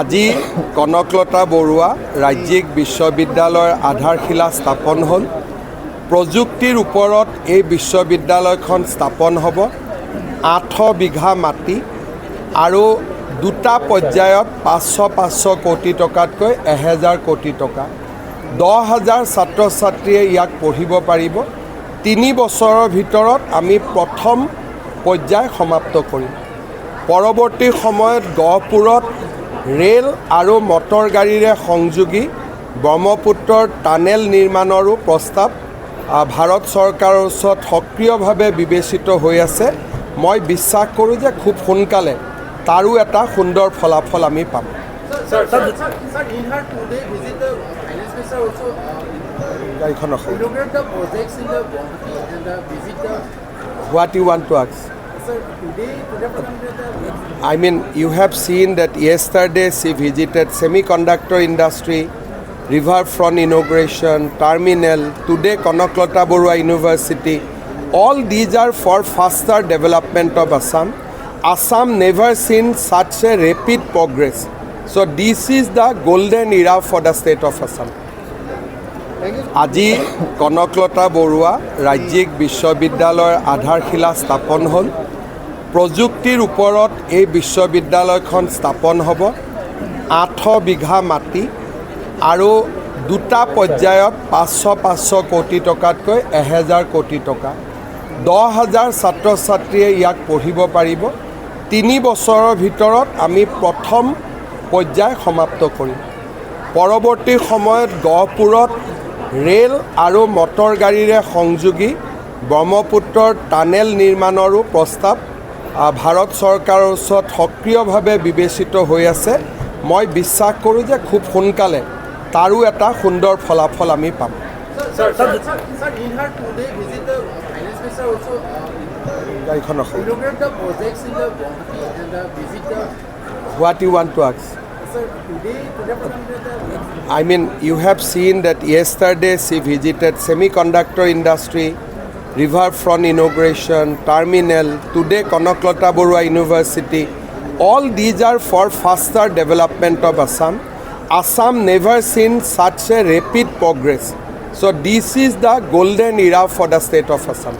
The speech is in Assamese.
আজি কনকলতা বৰুৱা ৰাজ্যিক বিশ্ববিদ্যালয়ৰ আধাৰশিলা স্থাপন হ'ল। প্ৰযুক্তিৰ ওপৰত এই বিশ্ববিদ্যালয়খন স্থাপন হ'ব। 8 বিঘা মাটি আৰু দুটা পৰ্যায়ত 500 কোটি টকাতকৈ 1000 কোটি টকা। 10,000 ছাত্ৰ ছাত্ৰীয়ে ইয়াক পঢ়িব পাৰিব। 3 বছৰৰ ভিতৰত আমি প্ৰথম পৰ্যায় সমাপ্ত কৰিম। পৰৱৰ্তী সময়ত গহপুৰত ৰেল আৰু মটৰ গাড়ীৰে সংযোগী ব্ৰহ্মপুত্ৰৰ টানেল নিৰ্মাণৰো প্ৰস্তাৱ ভাৰত চৰকাৰৰ ওচৰত সক্ৰিয়ভাৱে বিবেচিত হৈ আছে। মই বিশ্বাস কৰোঁ যে খুব সোনকালে তাৰো এটা সুন্দৰ ফলাফল আমি পাম। What you want to ask? I mean, you have seen that yesterday she visited semiconductor industry, riverfront inauguration, terminal, today Kanaklata Borua University. All these are for faster development of Assam. Assam never seen such a rapid progress. So this is the golden era for the state of Assam. আজি কনকলতা বৰুৱা ৰাজ্যিক বিশ্ববিদ্যালয়ৰ আধাৰশিলা স্থাপন হ'ল। প্ৰযুক্তিৰ ওপৰত এই বিশ্ববিদ্যালয়খন স্থাপন হ'ব। 8 বিঘা মাটি আৰু দুটা পৰ্যায়ত 500 কোটি টকাতকৈ 1000 কোটি টকা। 10,000 ছাত্ৰ ছাত্ৰীয়ে ইয়াক পঢ়িব পাৰিব। 3 বছৰৰ ভিতৰত আমি প্ৰথম পৰ্যায় সমাপ্ত কৰিম। পৰৱৰ্তী সময়ত গহপুৰত ৰেল আৰু মটৰ গাড়ীৰে সংযোগী ব্ৰহ্মপুত্ৰৰ টানেল নিৰ্মাণৰো প্ৰস্তাৱ ভাৰত চৰকাৰৰ ওচৰত সক্ৰিয়ভাৱে বিবেচিত হৈ আছে। মই বিশ্বাস কৰোঁ যে খুব সোনকালে তাৰো এটা সুন্দৰ ফলাফল আমি পাম। What you want to ask? I mean, you have seen that yesterday she visited semiconductor industry, riverfront inauguration, terminal, today Kanaklata Borua University. All these are for faster development of Assam. Assam never seen such a rapid progress. So this is the golden era for the state of Assam.